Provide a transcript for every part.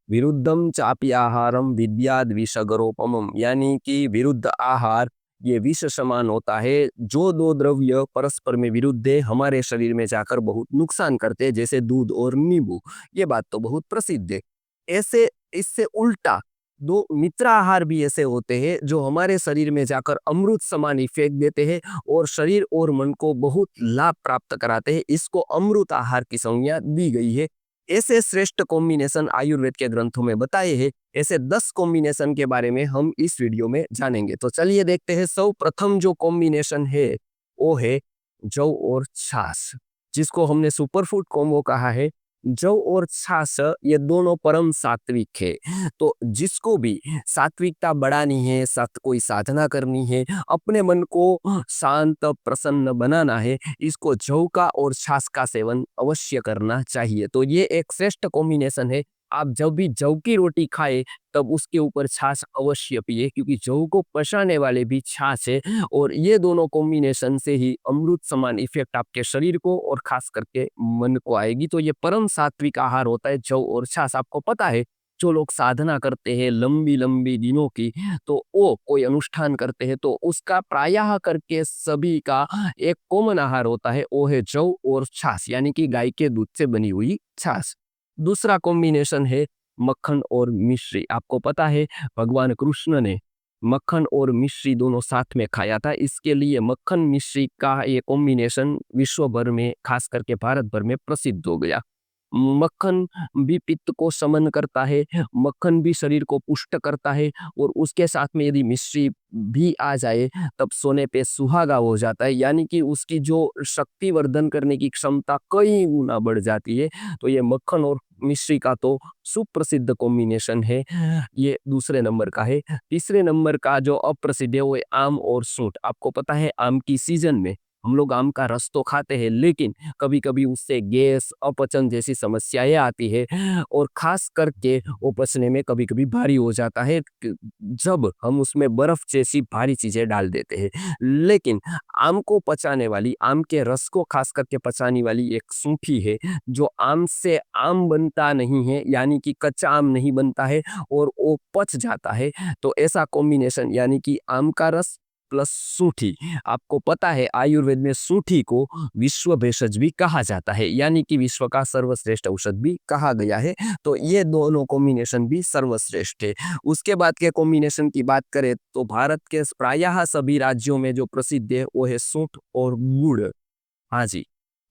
विरुद्धम चापि आहारम विद्याद विषगरोपमम, यानी कि विरुद्ध आहार ये विष समान होता है। जो दो द्रव्य परस्पर में विरुद्ध है हमारे शरीर में जाकर बहुत नुकसान करते हैं, जैसे दूध और नींबू। ये बात तो बहुत प्रसिद्ध है। ऐसे इससे उल्टा दो मित्र आहार भी ऐसे होते हैं जो हमारे शरीर में जाकर अमृत समान इफेक्ट देते हैं और शरीर और मन को बहुत लाभ प्राप्त कराते हैं। इसको अमृत आहार की संज्ञा दी गई है। ऐसे श्रेष्ठ कॉम्बिनेशन आयुर्वेद के ग्रंथों में बताए हैं। ऐसे 10 कॉम्बिनेशन के बारे में हम इस वीडियो में जानेंगे। तो चलिए देखते हैं। सौ प्रथम जो कॉम्बिनेशन है वो है जौ और छाछ, जिसको हमने सुपरफूड कॉम्बो कहा है। जौ और छाछ ये दोनों परम सात्विक है। तो जिसको भी सात्विकता बढ़ानी है, साथ कोई साधना करनी है, अपने मन को शांत प्रसन्न बनाना है, इसको जौ का और छाछ का सेवन अवश्य करना चाहिए। तो ये एक श्रेष्ठ कॉम्बिनेशन है। आप जब भी जौ की रोटी खाए तब उसके ऊपर छाछ अवश्य पिए, क्योंकि जौ को पचाने वाले भी छाछ है। और ये दोनों कॉम्बिनेशन से ही अमृत समान इफेक्ट आपके शरीर को और खास करके मन को आएगी। तो ये परम सात्विक आहार होता है जौ और छाछ। आपको पता है जो लोग साधना करते हैं लंबी लंबी दिनों की, तो वो कोई अनुष्ठान करते हैं तो उसका प्रायः करके सभी का एक कॉमन आहार होता है, वो है जौ और छाछ, यानी कि गाय के दूध से बनी हुई छाछ। दूसरा कॉम्बिनेशन है मक्खन और मिश्री। आपको पता है भगवान कृष्ण ने मक्खन और मिश्री दोनों साथ में खाया था। इसके लिए मक्खन मिश्री का ये कॉम्बिनेशन विश्व भर में खास करके भारत भर में प्रसिद्ध हो गया। मक्खन भी पित्त को शमन करता है, मक्खन भी शरीर को पुष्ट करता है, और उसके साथ में यदि मिश्री भी आ जाए तब सोने पे सुहागा हो जाता है, यानी कि उसकी जो शक्ति वर्धन करने की क्षमता कई गुना बढ़ जाती है। तो ये मक्खन और मिश्री का तो सुप्रसिद्ध कॉम्बिनेशन है, ये दूसरे नंबर का है। तीसरे नंबर का जो अप्रसिद्ध है वो है आम और सूंठ। आपको पता है आम की सीजन में हम लोग आम का रस तो खाते हैं, लेकिन कभी-कभी उससे गैस, अपचन जैसी समस्याएँ आती है, और ख़ास करके वो पचने में कभी-कभी भारी हो जाता है क जब हम उसमें बर्फ़ जैसी भारी चीज़ें डाल देते हैं। लेकिन आम को पचाने वाली, आम के रस को ख़ास करके पचाने वाली एक सूंठी है, जो आम से आम बनता नहीं है, यानी कि कच्चा आम नहीं बनता है और वो पच जाता है। तो ऐसा कॉम्बिनेशन, यानी कि आम का रस प्लस सूंठी। आपको पता है आयुर्वेद में सूंठी को विश्व भेषज भी कहा जाता है, यानी कि विश्व का सर्वश्रेष्ठ औषध भी कहा गया है। तो ये दोनों कॉम्बिनेशन भी सर्वश्रेष्ठ है। उसके बाद के कॉम्बिनेशन की बात करें तो भारत के प्रायः सभी राज्यों में जो प्रसिद्ध है वो है सूंठ और गुड़। हाँ जी,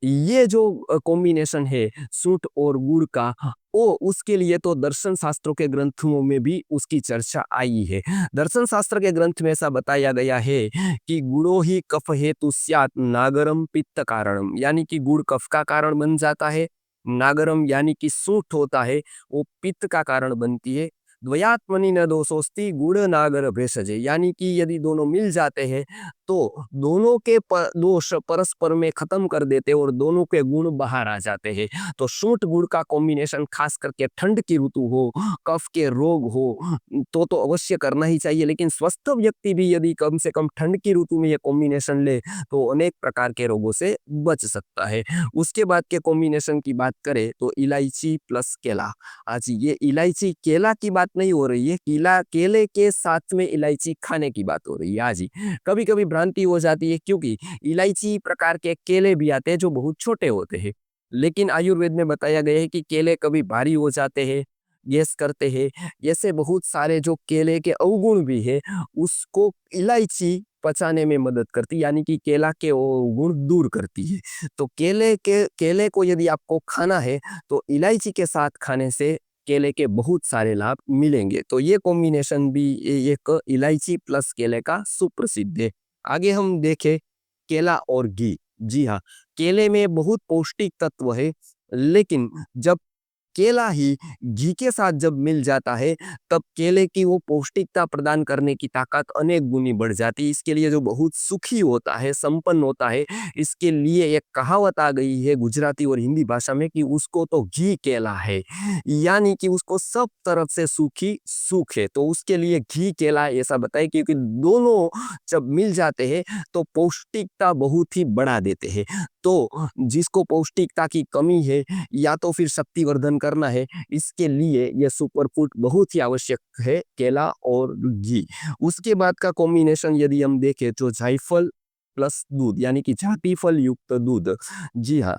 ये जो कॉम्बिनेशन है सूंठ और गुड़ का, वो उसके लिए तो दर्शन शास्त्रों के ग्रंथों में भी उसकी चर्चा आई है। दर्शन शास्त्र के ग्रंथ में ऐसा बताया गया है कि गुड़ो ही कफ हेतु स्यात् नागरम पित्त कारणम, यानी कि गुड़ कफ का कारण बन जाता है। नागरम यानी कि सूंठ होता है, वो पित्त का कारण बनती है। द्वयात्मनि न दोषोस्ति गुड़ नागर भेषजे, यानी कि यदि दोनों मिल जाते हैं तो दोनों के दोष परस्पर में खत्म कर देते हैं और दोनों के गुण बाहर आ जाते हैं। तो सूंठ गुड़ का कॉम्बिनेशन खास करके ठंड की ऋतु हो, कफ के रोग हो, तो अवश्य करना ही चाहिए। लेकिन स्वस्थ व्यक्ति भी यदि कम से कम ठंड की ऋतु में ये कॉम्बिनेशन ले तो अनेक प्रकार के रोगों से बच सकता है। उसके बाद के कॉम्बिनेशन की बात करें तो इलायची प्लस केला। आज ये इलायची केला की बात नहीं हो रही है, केला केले के साथ में इलायची खाने की बात हो रही है। हाँ जी, कभी-कभी भ्रांति हो जाती है, क्योंकि इलायची प्रकार के केले भी आते हैं जो बहुत छोटे होते हैं। लेकिन आयुर्वेद में बताया गया है कि केले कभी भारी हो जाते हैं, गैस करते हैं। ऐसे बहुत सारे जो केले के अवगुण भी है, उसको इलायची पचाने में मदद करती है, यानी कि केला के वो गुण दूर करती है। तो केले को यदि आपको खाना है तो इलायची के साथ खाने से केले के बहुत सारे लाभ मिलेंगे। तो ये कॉम्बिनेशन भी एक इलायची प्लस केले का सुप्रसिद्ध है। आगे हम देखें केला और घी। जी हाँ, केले में बहुत पौष्टिक तत्व है, लेकिन जब केला ही घी के साथ जब मिल जाता है तब केले की वो पौष्टिकता प्रदान करने की ताकत अनेक गुनी बढ़ जाती है। इसके लिए जो बहुत सुखी होता है, संपन्न होता है, इसके लिए एक कहावत आ गई है गुजराती और हिंदी भाषा में कि उसको तो घी केला है, यानी कि उसको सब तरफ से सुखी सुख है। तो उसके लिए घी केला ऐसा बताए, क्योंकि दोनों जब मिल जाते हैं तो पौष्टिकता बहुत ही बढ़ा देते हैं। तो जिसको पौष्टिकता की कमी है या तो फिर शक्तिवर्धन करना है, इसके लिए ये सुपर फूड बहुत ही आवश्यक है, केला और घी। उसके बाद का कॉम्बिनेशन यदि हम देखें तो जायफल प्लस दूध यानी कि जाति फल युक्त दूध। जी हाँ,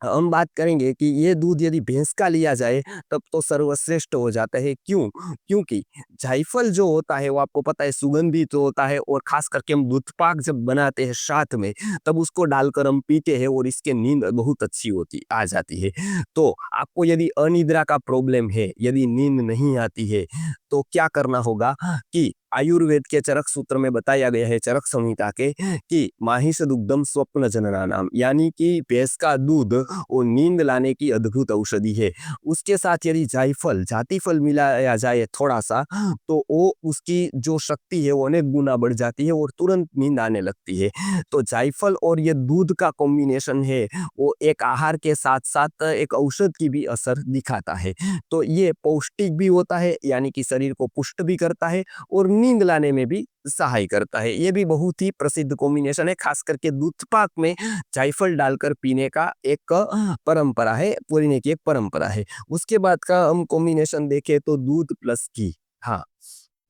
हम बात करेंगे कि ये दूध यदि भैंस का लिया जाए तब तो सर्वश्रेष्ठ हो जाता है। क्यों? क्योंकि जायफल जो होता है वो आपको पता है सुगंधित होता है और ख़ास करके हम दूध पाक जब बनाते हैं साथ में तब उसको डालकर हम पीते हैं और इसके नींद बहुत अच्छी होती आ जाती है। तो आपको यदि अनिद्रा का प्रॉब्लम है, यदि नींद नहीं आती है तो क्या करना होगा कि आयुर्वेद के चरक सूत्र में बताया गया है चरक संहिता के कि माहिष दुग्धम स्वप्न जननानाम यानी कि भैंस का दूध वो नींद लाने की अद्भुत औषधि है। उसके साथ यदि जायफल जाति फल मिलाया जाए थोड़ा सा तो वो उसकी जो शक्ति है वो अनेक गुना बढ़ जाती है और तुरंत नींद आने लगती है। तो जायफल और ये दूध का कॉम्बिनेशन है वो एक आहार के साथ साथ एक औषध की भी असर दिखाता है। तो ये पौष्टिक भी होता है यानी कि शरीर को पुष्ट भी करता है और नींद लाने में भी सहाय करता है। ये भी बहुत ही प्रसिद्ध कॉम्बिनेशन है, खास करके दूध पाक में जायफल डालकर पीने का एक परंपरा है, पीने की एक परंपरा है। उसके बाद का हम कॉम्बिनेशन देखें तो दूध प्लस घी। हाँ,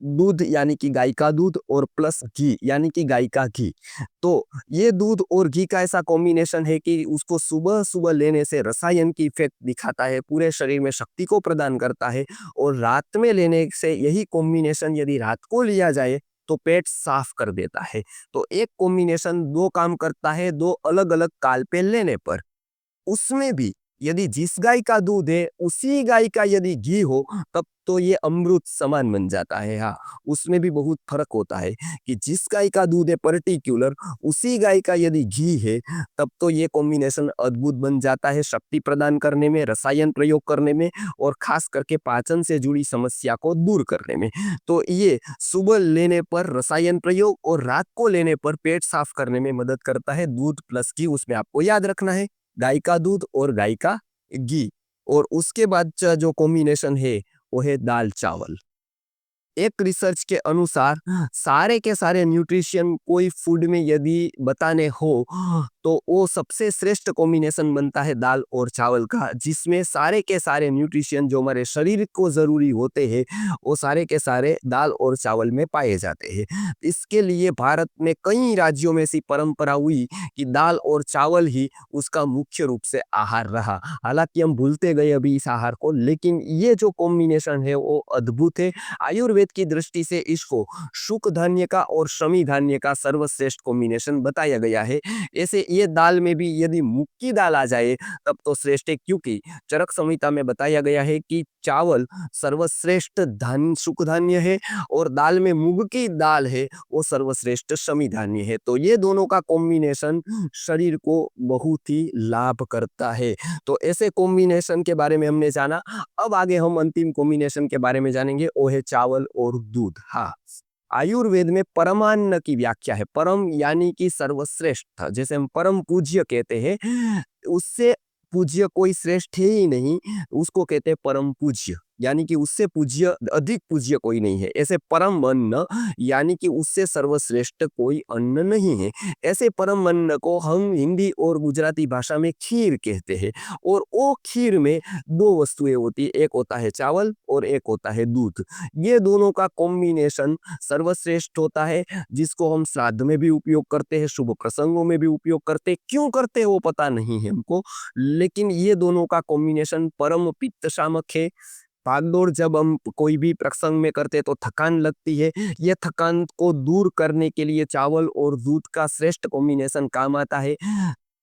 दूध यानी कि गाय का दूध और प्लस घी यानी कि गाय का घी। तो ये दूध और घी का ऐसा कॉम्बिनेशन है कि उसको सुबह-सुबह लेने से रसायन की इफ़ेक्ट दिखाता है, पूरे शरीर में शक्ति को प्रदान करता है और रात में लेने से यही कॉम्बिनेशन यदि रात को लिया जाए तो पेट साफ कर देता है। तो एक कॉम्बिनेशन 2 काम करता है 2 अलग-अलग काल पे लेने पर। उसमें भी यदि जिस गाय का दूध है उसी गाय का यदि घी हो तब तो ये अमृत समान बन जाता है। हाँ, उसमें भी बहुत फर्क होता है कि जिस गाय का दूध है पर्टिकुलर उसी गाय का यदि घी है तब तो ये कॉम्बिनेशन अद्भुत बन जाता है शक्ति प्रदान करने में, रसायन प्रयोग करने में और खास करके पाचन से जुड़ी समस्या को दूर करने में। तो ये सुबह लेने पर रसायन प्रयोग और रात को लेने पर पेट साफ करने में मदद करता है। दूध प्लस घी उसमें आपको याद रखना है गाय का दूध और गाय का घी। और उसके बाद जो कॉम्बिनेशन है वो है दाल चावल। एक रिसर्च के अनुसार सारे के सारे न्यूट्रिशन कोई फूड में यदि बताने हो तो वो सबसे श्रेष्ठ कॉम्बिनेशन बनता है दाल और चावल का, जिसमें सारे के सारे न्यूट्रिशन जो हमारे शरीर को ज़रूरी होते हैं वो सारे के सारे दाल और चावल में पाए जाते हैं। इसके लिए भारत में कई राज्यों में ऐसी परंपरा हुई कि दाल और चावल ही उसका मुख्य रूप से आहार रहा। हालांकि हम भूलते गए अभी इस आहार को, लेकिन ये जो कॉम्बिनेशन है वो अद्भुत है। आयुर्वेद की दृष्टि से इसको शुक धान्य का और शमी धान्य का सर्वश्रेष्ठ कॉम्बिनेशन बताया गया है। ऐसे ये दाल में भी यदि मूंग की दाल आ जाए तब तो श्रेष्ठ है, क्योंकि चरक संहिता में बताया गया है कि चावल सर्वश्रेष्ठ धान्य शुक धान्य है और दाल में मूंग की दाल है वो सर्वश्रेष्ठ शमी धान्य है। तो ये दोनों का कॉम्बिनेशन शरीर को बहुत ही लाभ करता है। तो ऐसे कॉम्बिनेशन के बारे में हमने जाना। अब आगे हम अंतिम कॉम्बिनेशन के बारे में जानेंगे, वो है चावल और दूध। हाँ, आयुर्वेद में परमान्न की व्याख्या है। परम यानी कि सर्वश्रेष्ठ, जैसे हम परम पूज्य कहते हैं, उससे पूज्य कोई श्रेष्ठ है ही नहीं, उसको कहते हैं परम पूज्य। यानी कि उससे पूज्य अधिक पूज्य कोई नहीं है। ऐसे परम अन्न यानी कि उससे सर्वश्रेष्ठ कोई अन्न नहीं है। ऐसे परम अन्न को हम हिंदी और गुजराती भाषा में खीर कहते हैं। और वो खीर में दो वस्तुएं होती है, एक होता है चावल और एक होता है दूध। ये दोनों का कॉम्बिनेशन सर्वश्रेष्ठ होता है, जिसको हम श्राद्ध में भी उपयोग करते हैं, शुभ प्रसंगों में भी उपयोग करते हैं। क्यों करते हैं वो पता नहीं है हमको, लेकिन ये दोनों का कॉम्बिनेशन परम पित्त शामक है। भागदौड़ जब हम कोई भी प्रसंग में करते तो थकान लगती है, ये थकान को दूर करने के लिए चावल और दूध का श्रेष्ठ कॉम्बिनेशन काम आता है।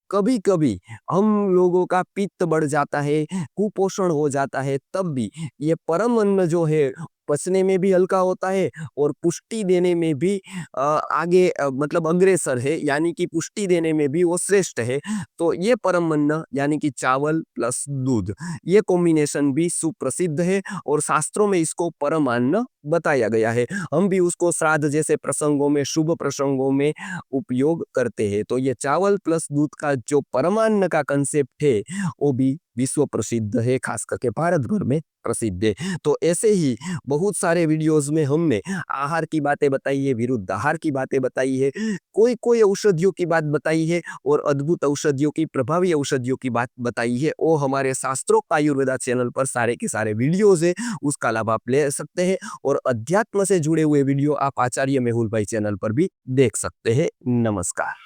कभी-कभी हम लोगों का पित्त बढ़ जाता है, कुपोषण हो जाता है, तब भी ये परम अन्न जो है पचने में भी हल्का होता है और पुष्टि देने में भी आगे मतलब अग्रेसर है, यानी कि पुष्टि देने में भी वो श्रेष्ठ है। तो ये परम अन्न यानी कि चावल प्लस दूध, ये कॉम्बिनेशन भी सुप्रसिद्ध है और शास्त्रों में इसको परम अन्न बताया गया है। हम भी उसको श्राद्ध जैसे प्रसंगों में, शुभ प्रसंगों में उपयोग करते हैं। तो ये चावल प्लस दूध का जो परमान्न का कंसेप्ट है वो भी विश्व प्रसिद्ध है, खास करके भारत भर में प्रसिद्ध है। तो ऐसे ही बहुत सारे वीडियोस में हमने आहार की बातें बताई है, विरुद्ध आहार की बातें बताई है, कोई औषधियों की बात बताई है और अद्भुत औषधियों की, प्रभावी औषधियों की बात बताई है। वो हमारे शास्त्रोक्त आयुर्वेदा चैनल पर सारे के सारे वीडियोस है, उसका लाभ आप ले सकते हैं। और अध्यात्म से जुड़े हुए वीडियो आप आचार्य मेहुल भाई चैनल पर भी देख सकते हैं। नमस्कार।